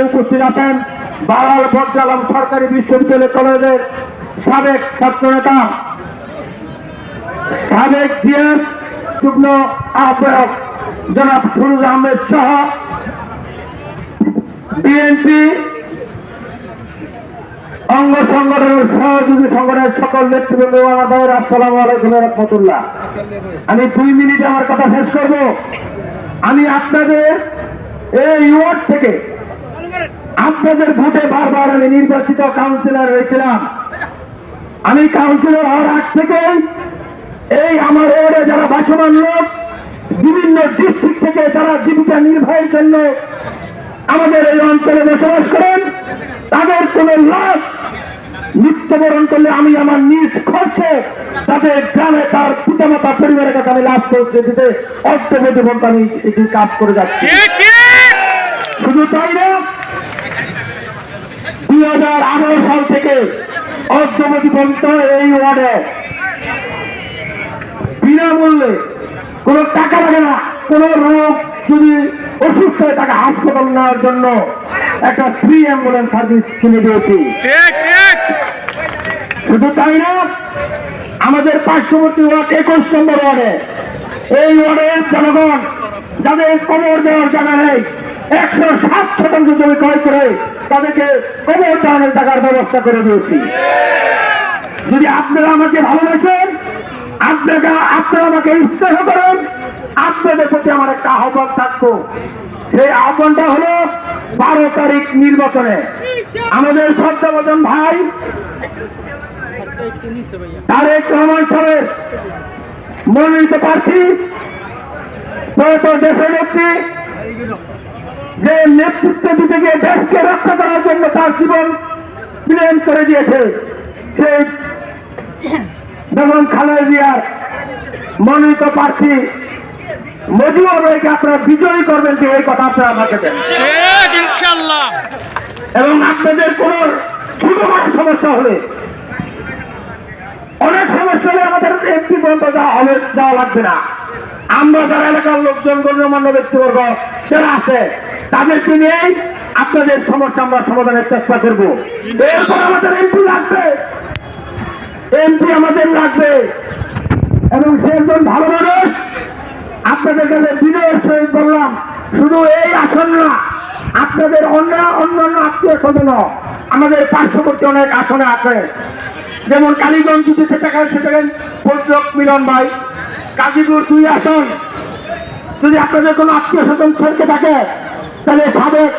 উপস্থিত আছেন বারাল বটজালাম সরকারি বিশ্ববিদ্যালয় কলেজের সাবেক ছাত্রনেতা, সাবেক জিএস যুগ্ম আহ্বায়ক জনাব সুরুজ আহমেদ সহ বিএনপি অঙ্গ সংগঠনের সহযোগী সংগঠনের সকল নেতৃবৃন্দ, আসসালামু আলাইকুম ওয়া রাহমাতুল্লাহ। আমি 2 মিনিটে আমার কথা শেষ করব। আমি আপনাদের এই ওয়ার্ড থেকে আপনাদের ভোটে বারবার আমি নির্বাচিত কাউন্সিলর হয়েছিলাম। আমি কাউন্সিলর হওয়ার আগ থেকে এই আমার ওয়ার্ডে যারা বাসমান লোক বিভিন্ন ডিস্ট্রিক্ট থেকে যারা জীবিকা নির্বাহের জন্য আমাদের এই অঞ্চলে বসবাস করেন, তাদের কোন লাভ মৃত্যুবরণ করলে আমি আমার নিজ খরচে তাদের গ্রামে তার পিতামাতা পরিবারের কাছে আমি লাভ করতে দিতে অর্থবৈধ বলতে আমি এটি কাজ করে যাচ্ছি। শুধু তাই না, 2018 সাল থেকে অর্থবৈধ পর্যন্ত এই ওয়ার্ডে বিনামূল্যে কোন টাকা লাগে না, কোন রোগ যদি অসুস্থ হয়ে তাকে হাসপাতাল নেওয়ার জন্য একটা ফ্রি অ্যাম্বুলেন্স সার্ভিস কিনে দিয়েছি। শুধু তাই না, আমাদের পার্শ্ববর্তী ওয়ার্ড 21 নম্বর ওয়ার্ডে এই ওয়ার্ডের জনগণ যাদের কবর দেওয়ার জায়গা নেই 107% জমি ক্রয় করে তাদেরকে কবর দেওয়ানোর টাকার ব্যবস্থা করে দিয়েছি। যদি আপনারা আমাকে ভালোবাসেন, আপনারা আমাকে স্নেহ করেন, আপনাদের প্রতি আমার একটা আহ্বান থাকতো। সেই আহ্বানটা হলো 12 তারিখ নির্বাচনে আমাদের শ্রদ্ধাভাজন ভাই তারেক রহমান সাহেব মনোনীত প্রার্থী, দেশের নেত্রী, যে নেতৃত্ব দিতে গিয়ে দেশকে রক্ষা করার জন্য তার জীবন বিলীন করে দিয়েছে, সেই বেগম খালেদা জিয়ার মনোনীত প্রার্থী মজিবুর রহমানকে আপনারা বিজয়ী করবেন যে এই কথা আপনারা আমাকে দেন ইনশাআল্লাহ। এবং আপনাদের কোন ছোটখাটো সমস্যা হলে, অনেক সমস্যা হলে আমাদের এমপি পর্যন্ত যাওয়া লাগবে না। আমরা যারা এলাকার লোকজন গণ্যমান্য ব্যক্তিবর্গ যারা আছে তাদেরকে নিয়েই আপনাদের সমস্যা আমরা সমাধানের চেষ্টা করব। এরপর আমাদের এমপি লাগবে, এমপি আমাদের লাগবে, এবং সে একজন ভালো মানুষ। আপনাদের কাছে বিনয়ের সহিত বললাম, শুধু এই আসন না, আপনাদের অন্যান্য আত্মীয় স্বজন আমাদের পার্শ্ববর্তী অনেক আসনে আছে, যেমন কালীগঞ্জ যদি সেখানে পর্যটক মিলন ভাই, গাজীপুর 2 আসন। যদি আপনাদের কোনো আত্মীয় স্বজন থেকে থাকে তাহলে সাবেক